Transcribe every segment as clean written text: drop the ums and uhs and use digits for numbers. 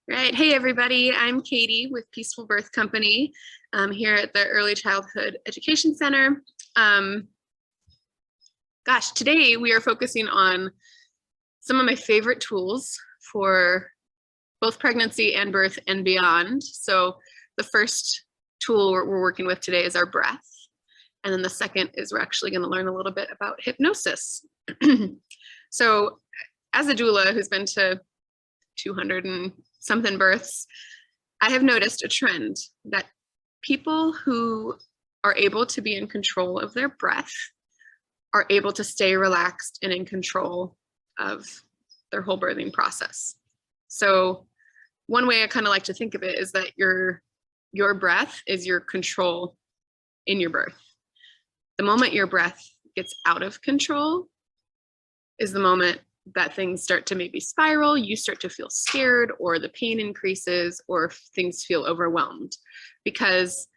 Right. Hey, everybody. I'm Katy with Peaceful Birth Company here at the Early Childhood Education Center. Today we are focusing on some of my favorite tools for both pregnancy and birth and beyond. So the first tool we're working with today is our breath. And then the second is we're actually going to learn a little bit about hypnosis. So as a doula who's been to 200 and something births, I have noticed a trend that people who are able to be in control of their breath are able to stay relaxed and in control of their whole birthing process. So one way I kind of like to think of it is that your breath is your control in your birth. The moment your breath gets out of control is the moment that things start to maybe spiral, you start to feel scared, or the pain increases, or things feel overwhelmed, because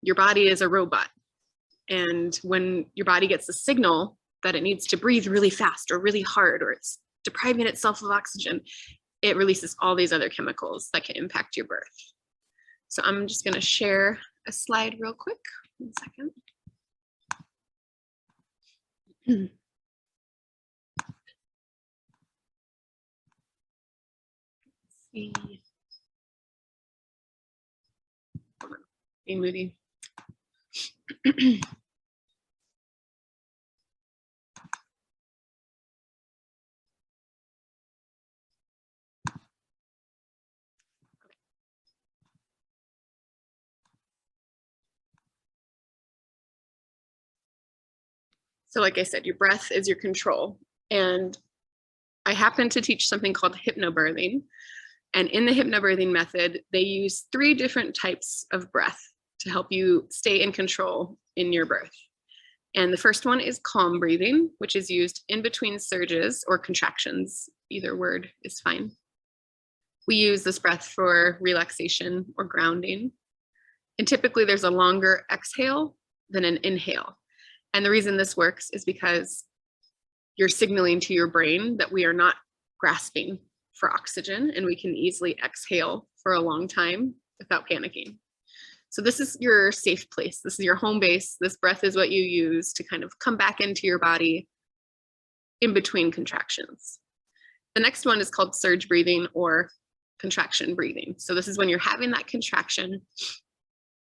your body is a robot. And when your body gets a signal that it needs to breathe really fast or really hard, or it's depriving itself of oxygen, it releases all these other chemicals that can impact your birth. So I'm just going to share a slide real quick. 1 second. Being moody. So like I said, your breath is your control. And I happen to teach something called Hypno-birthing. And in the Hypno-birthing method, they use 3 different types of breath to help you stay in control in your birth. And the first one is calm breathing, which is used in between surges or contractions. Either word is fine. We use this breath for relaxation or grounding. And typically there's a longer exhale than an inhale. And the reason this works is because you're signaling to your brain that we are not grasping for oxygen, and we can easily exhale for a long time without panicking. So this is your safe place. This is your home base. This breath is what you use to kind of come back into your body in between contractions. The next one is called surge breathing or contraction breathing. So this is when you're having that contraction.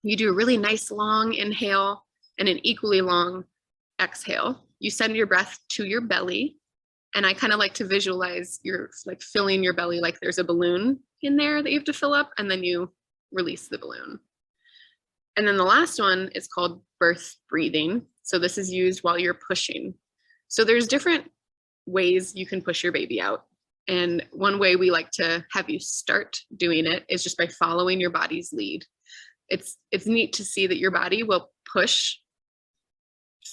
You do a really nice long inhale and an equally long exhale. You send your breath to your belly. And I kind of like to visualize you're like filling your belly like there's a balloon in there that you have to fill up, and then you release the balloon. And then the last one is called birth breathing. So this is used while you're pushing. So there's different ways you can push your baby out. And one way we like to have you start doing it is just by following your body's lead. It's neat to see that your body will push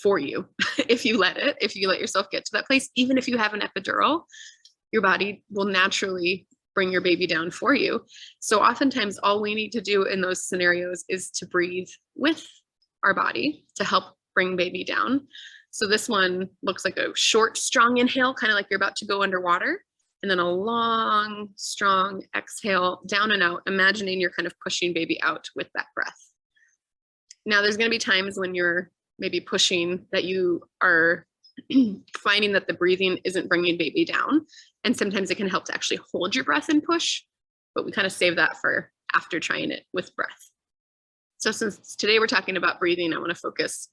for you if you let yourself get to that place. Even if you have an epidural, your body will naturally bring your baby down for you. So oftentimes all we need to do in those scenarios is to breathe with our body to help bring baby down. So this one looks like a short, strong inhale, kind of like you're about to go underwater, and then a long, strong exhale down and out, imagining you're kind of pushing baby out with that breath. Now there's going to be times when you're maybe pushing that you are finding that the breathing isn't bringing baby down. And sometimes it can help to actually hold your breath and push, but we kind of save that for after trying it with breath. So since today we're talking about breathing, I want to focus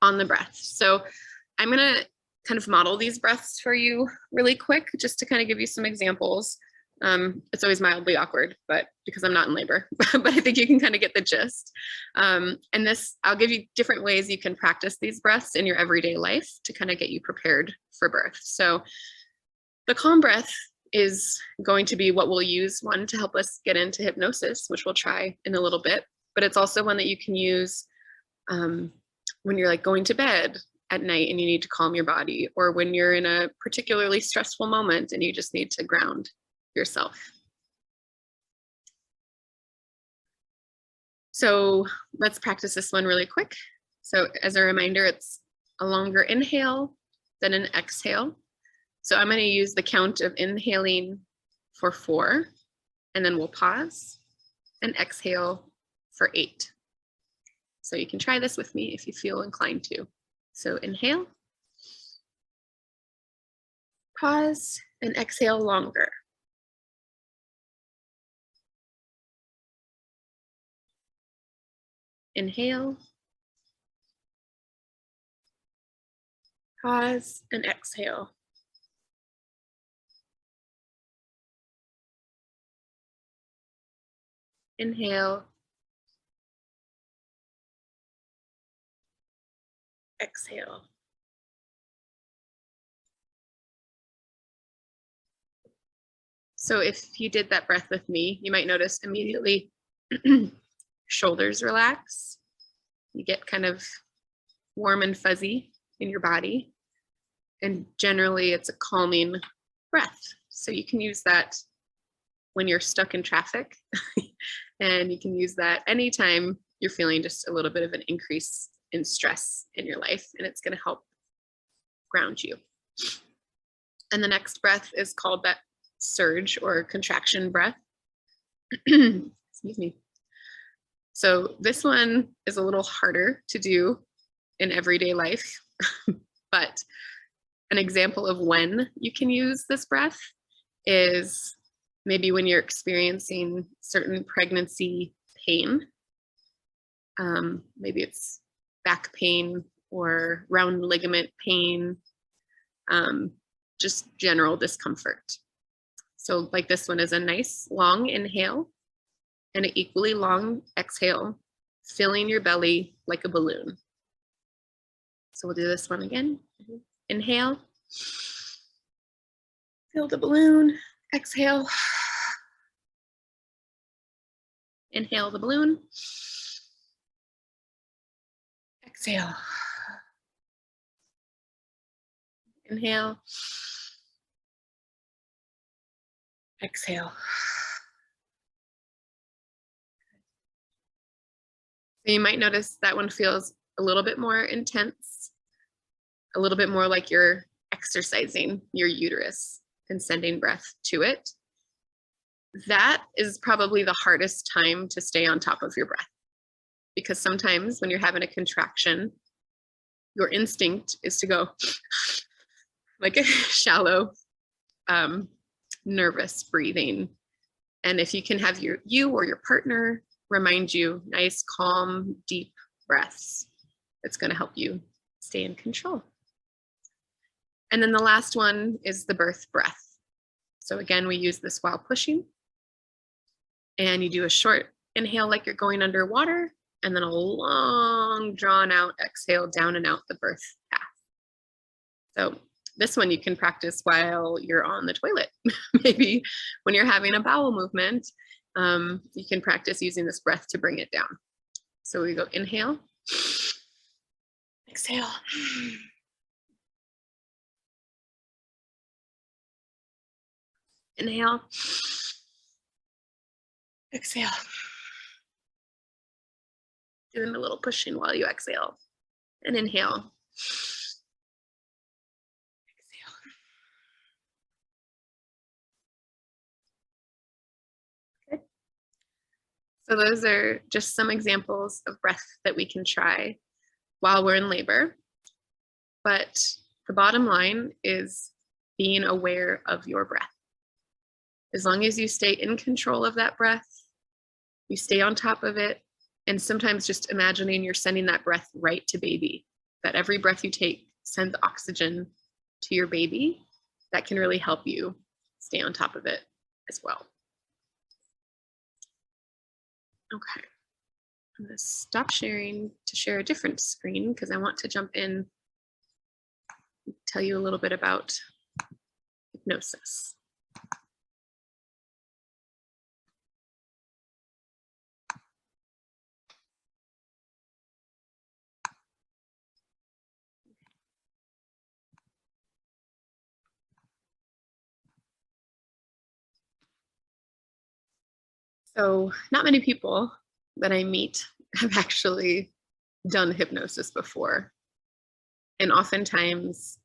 on the breath. So I'm going to kind of model these breaths for you really quick, just to kind of give you some examples. It's always mildly awkward, but because I'm not in labor, but I think you can kind of get the gist. And I'll give you different ways you can practice these breaths in your everyday life to kind of get you prepared for birth. So the calm breath is going to be what we'll use, one, to help us get into hypnosis, which we'll try in a little bit, but it's also one that you can use when you're like going to bed at night and you need to calm your body, or when you're in a particularly stressful moment and you just need to ground yourself. So let's practice this one really quick. So as a reminder, it's a longer inhale than an exhale. So I'm going to use the count of inhaling for 4 and then we'll pause and exhale for 8. So you can try this with me if you feel inclined to. So inhale, pause, and exhale longer. Inhale, pause, and exhale. Inhale, exhale. So if you did that breath with me, you might notice immediately shoulders relax. You get kind of warm and fuzzy in your body. And generally it's a calming breath. So you can use that when you're stuck in traffic. And you can use that anytime you're feeling just a little bit of an increase in stress in your life, and it's going to help ground you. And the next breath is called that surge or contraction breath. Excuse me. So this one is a little harder to do in everyday life, but an example of when you can use this breath is maybe when you're experiencing certain pregnancy pain. Maybe it's back pain or round ligament pain, just general discomfort. So like this one is a nice long inhale and an equally long exhale, filling your belly like a balloon. So we'll do this one again. Inhale, fill the balloon, exhale. Inhale the balloon, exhale. Inhale, exhale. So you might notice that one feels a little bit more intense, a little bit more like you're exercising your uterus and sending breath to it. That is probably the hardest time to stay on top of your breath, because sometimes when you're having a contraction, your instinct is to go like a shallow, nervous breathing. And if you can have you or your partner remind you nice, calm, deep breaths, it's going to help you stay in control. And then the last one is the birth breath. So again, we use this while pushing. And you do a short inhale like you're going underwater, and then a long drawn out exhale down and out the birth path. So this one you can practice while you're on the toilet. Maybe when you're having a bowel movement, you can practice using this breath to bring it down. So we go inhale, exhale. Inhale, exhale. Doing a little pushing while you exhale. And inhale. Exhale. Okay. So those are just some examples of breath that we can try while we're in labor. But the bottom line is being aware of your breath. As long as you stay in control of that breath, you stay on top of it, and sometimes just imagining you're sending that breath right to baby, that every breath you take sends oxygen to your baby, that can really help you stay on top of it as well. Okay, I'm gonna stop sharing to share a different screen because I want to jump in and tell you a little bit about hypnosis. So not many people that I meet have actually done hypnosis before. And oftentimes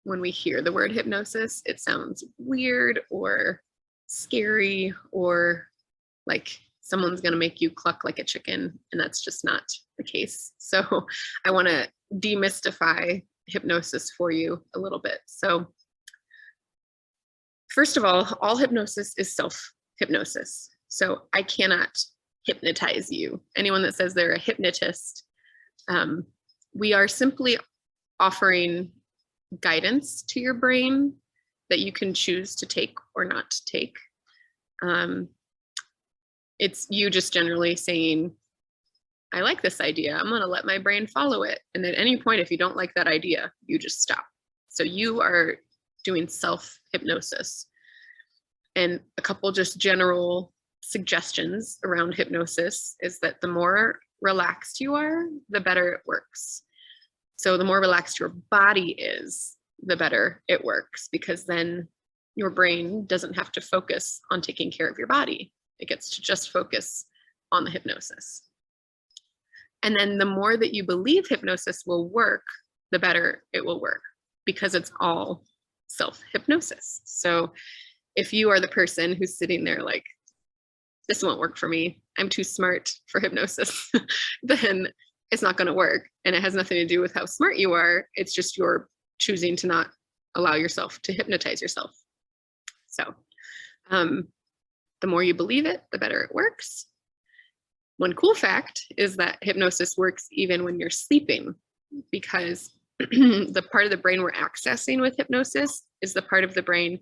when we hear the word hypnosis, it sounds weird or scary or like someone's going to make you cluck like a chicken, and that's just not the case. So I want to demystify hypnosis for you a little bit. So first of all hypnosis is self-hypnosis. So I cannot hypnotize you. Anyone that says they're a hypnotist, we are simply offering guidance to your brain that you can choose to take or not to take. It's you just generally saying, I like this idea. I'm going to let my brain follow it. And at any point, if you don't like that idea, you just stop. So you are doing self-hypnosis. And a couple just general suggestions around hypnosis is that the more relaxed you are, the better it works. So the more relaxed your body is, the better it works, because then your brain doesn't have to focus on taking care of your body. It gets to just focus on the hypnosis. And then the more that you believe hypnosis will work, the better it will work, because it's all self-hypnosis. So if you are the person who's sitting there like, this won't work for me, I'm too smart for hypnosis, then it's not going to work. And it has nothing to do with how smart you are. It's just you're choosing to not allow yourself to hypnotize yourself. So the more you believe it, the better it works. One cool fact is that hypnosis works even when you're sleeping, because the part of the brain we're accessing with hypnosis is the part of the brain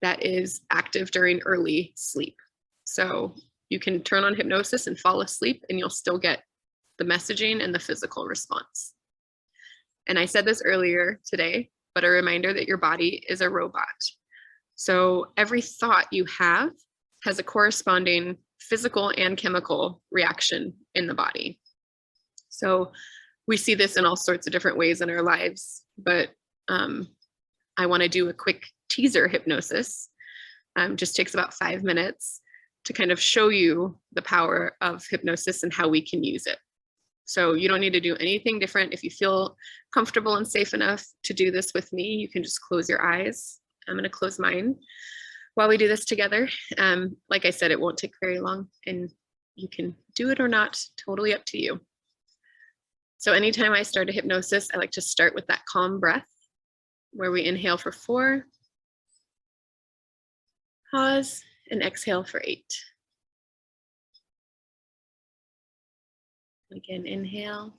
that is active during early sleep. So you can turn on hypnosis and fall asleep, and you'll still get the messaging and the physical response. And I said this earlier today, but a reminder that your body is a robot. So every thought you have has a corresponding physical and chemical reaction in the body. So we see this in all sorts of different ways in our lives, but I want to do a quick teaser hypnosis. Just takes about 5 minutes to kind of show you the power of hypnosis and how we can use it. So you don't need to do anything different. If you feel comfortable and safe enough to do this with me, you can just close your eyes. I'm going to close mine while we do this together. Like I said, it won't take very long, and you can do it or not, totally up to you. So anytime I start a hypnosis, I like to start with that calm breath where we inhale for 4, pause, and exhale for 8. Again, inhale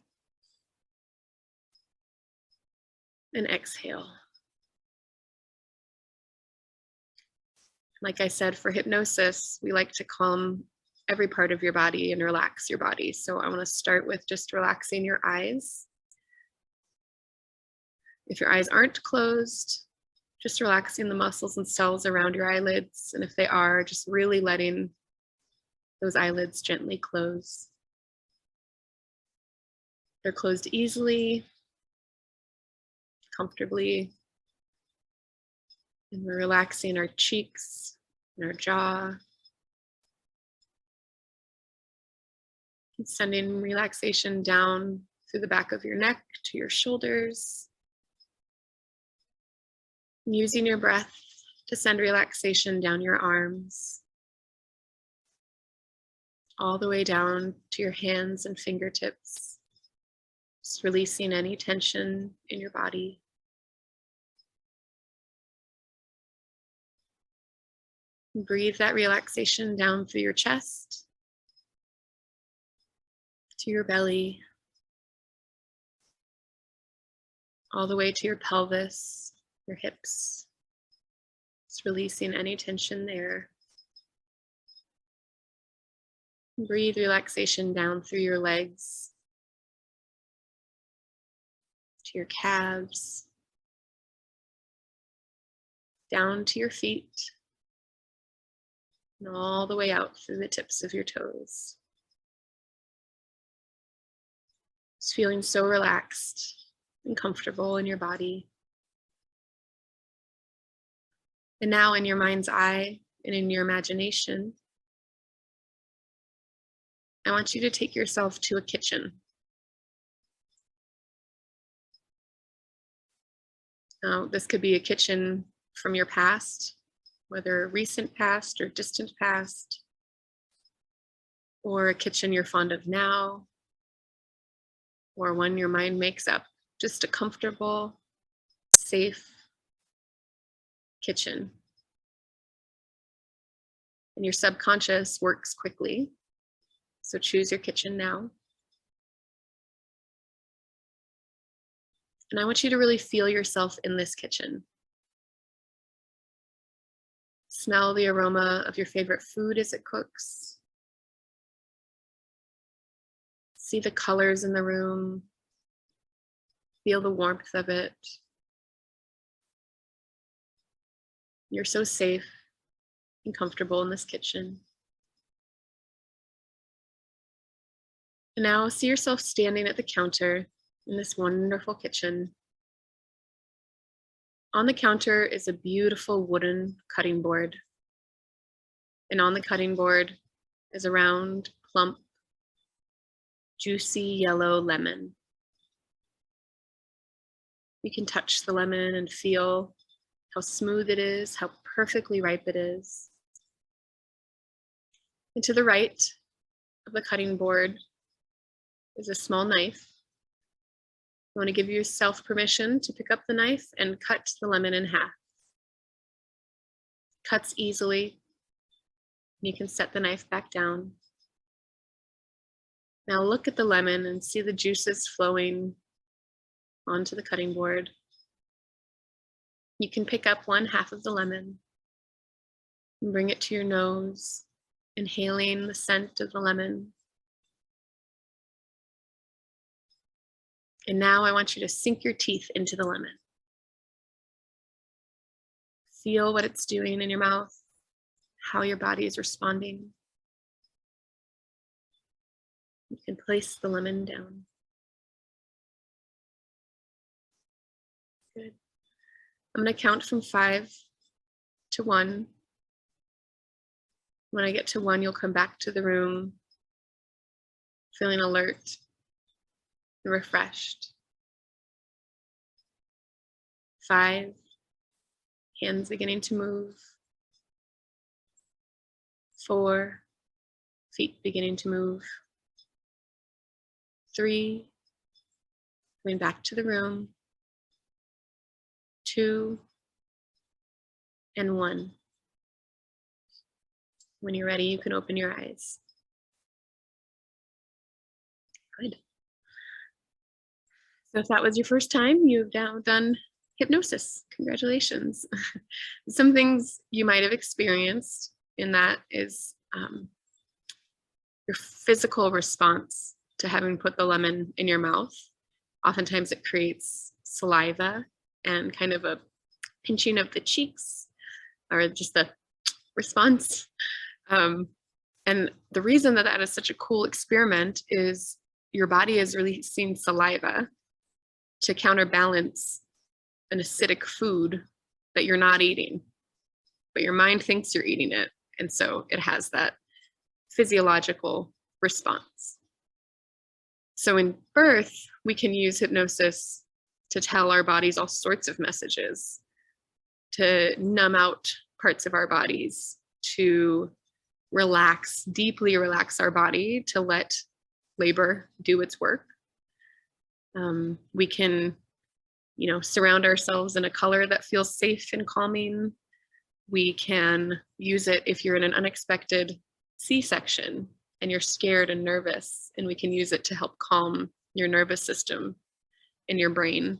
and exhale. Like I said, for hypnosis, we like to calm every part of your body and relax your body. So I want to start with just relaxing your eyes. If your eyes aren't closed, just relaxing the muscles and cells around your eyelids. And if they are, just really letting those eyelids gently close. They're closed easily, comfortably. And we're relaxing our cheeks and our jaw. And sending relaxation down through the back of your neck to your shoulders. And using your breath to send relaxation down your arms, all the way down to your hands and fingertips. Just releasing any tension in your body. Breathe that relaxation down through your chest, to your belly, all the way to your pelvis, your hips. Just releasing any tension there. Breathe relaxation down through your legs, to your calves, down to your feet, and all the way out through the tips of your toes. Just feeling so relaxed and comfortable in your body. And now in your mind's eye and in your imagination, I want you to take yourself to a kitchen. Now, this could be a kitchen from your past, whether recent past or distant past, or a kitchen you're fond of now, or one your mind makes up. Just a comfortable, safe kitchen. And your subconscious works quickly. So choose your kitchen now. And I want you to really feel yourself in this kitchen. Smell the aroma of your favorite food as it cooks. See the colors in the room. Feel the warmth of it. You're so safe and comfortable in this kitchen. And now see yourself standing at the counter in this wonderful kitchen. On the counter is a beautiful wooden cutting board. And on the cutting board is a round, plump, juicy yellow lemon. You can touch the lemon and feel how smooth it is, how perfectly ripe it is. And to the right of the cutting board is a small knife. You want to give yourself permission to pick up the knife and cut the lemon in half. Cuts easily. You can set the knife back down. Now look at the lemon and see the juices flowing onto the cutting board. You can pick up one half of the lemon and bring it to your nose, inhaling the scent of the lemon. And now I want you to sink your teeth into the lemon. Feel what it's doing in your mouth, how your body is responding. You can place the lemon down. Good. I'm going to count from 5 to 1. When I get to 1, you'll come back to the room feeling alert and refreshed. 5, hands beginning to move. 4, feet beginning to move. 3, coming back to the room. 2, and 1. When you're ready, you can open your eyes. Good. So if that was your first time, you've now done hypnosis. Congratulations. Some things you might have experienced in that is your physical response to having put the lemon in your mouth. Oftentimes it creates saliva and kind of a pinching of the cheeks, or just the response. And the reason that that is such a cool experiment is your body is releasing saliva to counterbalance an acidic food that you're not eating, but your mind thinks you're eating it. And so it has that physiological response. So in birth, we can use hypnosis to tell our bodies all sorts of messages, to numb out parts of our bodies, to relax, deeply relax our body, to let labor do its work. We can, surround ourselves in a color that feels safe and calming. We can use it if you're in an unexpected C-section and you're scared and nervous, and we can use it to help calm your nervous system and your brain.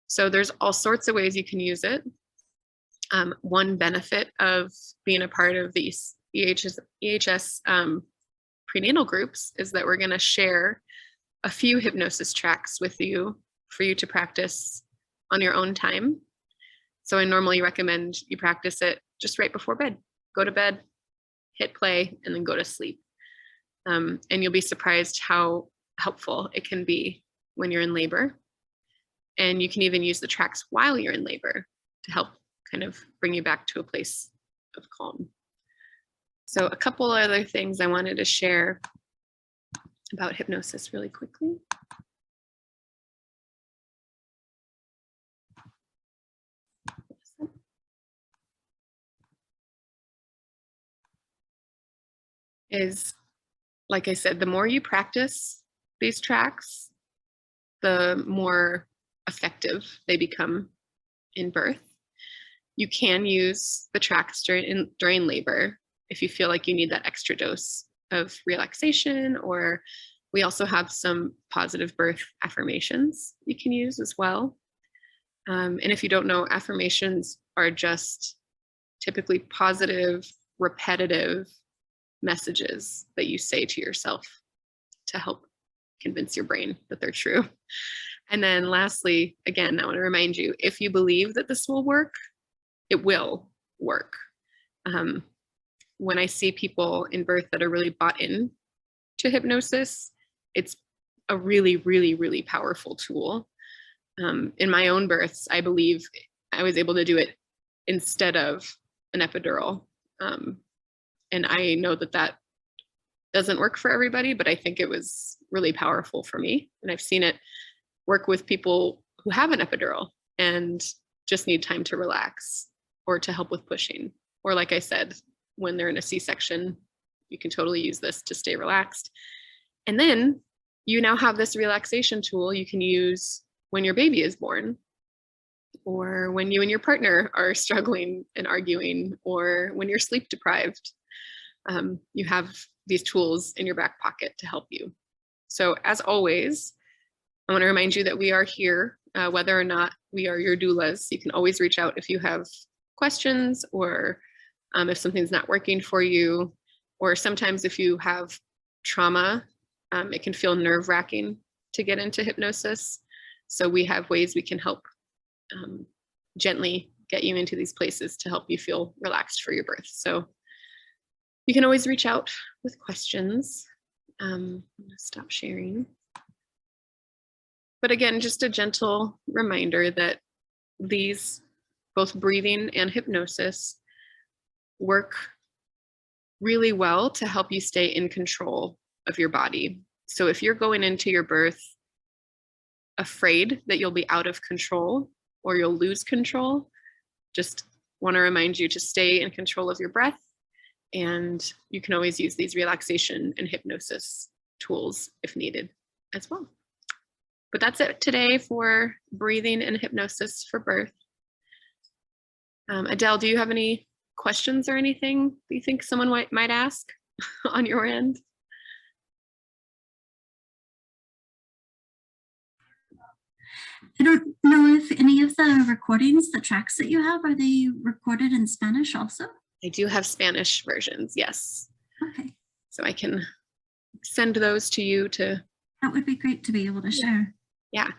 So there's all sorts of ways you can use it. One benefit of being a part of these EHS prenatal groups is that we're going to share a few hypnosis tracks with you for you to practice on your own time. So I normally recommend you practice it just right before bed. Go to bed, hit play, and then go to sleep. And you'll be surprised how helpful it can be when you're in labor. And you can even use the tracks while you're in labor to help kind of bring you back to a place of calm. So a couple other things I wanted to share about hypnosis really quickly. is, like I said, the more you practice these tracks, the more effective they become in birth. You can use the tracks during labor if you feel like you need that extra dose of relaxation, or we also have some positive birth affirmations you can use as well. And if you don't know, affirmations are just typically positive, repetitive messages that you say to yourself to help convince your brain that they're true. And then lastly, again, I want to remind you, if you believe that this will work, it will work. When I see people in birth that are really bought in to hypnosis, it's a really, really, really powerful tool. In my own births, I believe I was able to do it instead of an epidural. And I know that that doesn't work for everybody, but I think it was really powerful for me. And I've seen it work with people who have an epidural and just need time to relax or to help with pushing. Or like I said, when they're in a C-section, you can totally use this to stay relaxed. And then you now have this relaxation tool you can use when your baby is born, or when you and your partner are struggling and arguing, or when you're sleep deprived. You have these tools in your back pocket to help you. So as always, I want to remind you that we are here, whether or not we are your doulas. You can always reach out if you have questions, or if something's not working for you, or sometimes if you have trauma, it can feel nerve-wracking to get into hypnosis. So we have ways we can help gently get you into these places to help you feel relaxed for your birth. So you can always reach out with questions. I'm gonna stop sharing. But again, just a gentle reminder that these, both breathing and hypnosis, work really well to help you stay in control of your body. So if you're going into your birth afraid that you'll be out of control or you'll lose control, just want to remind you to stay in control of your breath. And you can always use these relaxation and hypnosis tools if needed as well. But that's it today for breathing and hypnosis for birth. Adele, do you have any questions or anything that you think someone might ask on your end? I don't know if any of the recordings, the tracks that you have, are they recorded in Spanish also? I do have Spanish versions, yes. Okay. So I can send those to you to. That would be great to be able to share. Yeah,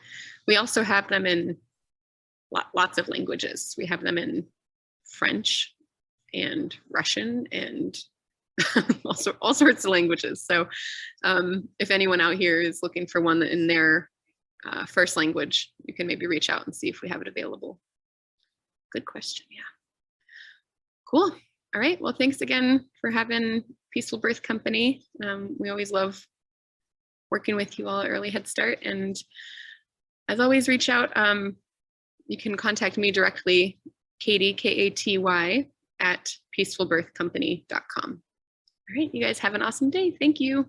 we also have them in lots of languages. We have them in French and Russian and also all sorts of languages. So if anyone out here is looking for one in their first language, you can maybe reach out and see if we have it available. Good question, yeah. Cool. All right, well, thanks again for having Peaceful Birth Company. We always love working with you all at Early Head Start. And as always, reach out. You can contact me directly, Katy, Katy, at peacefulbirthcompany.com. All right, you guys have an awesome day. Thank you.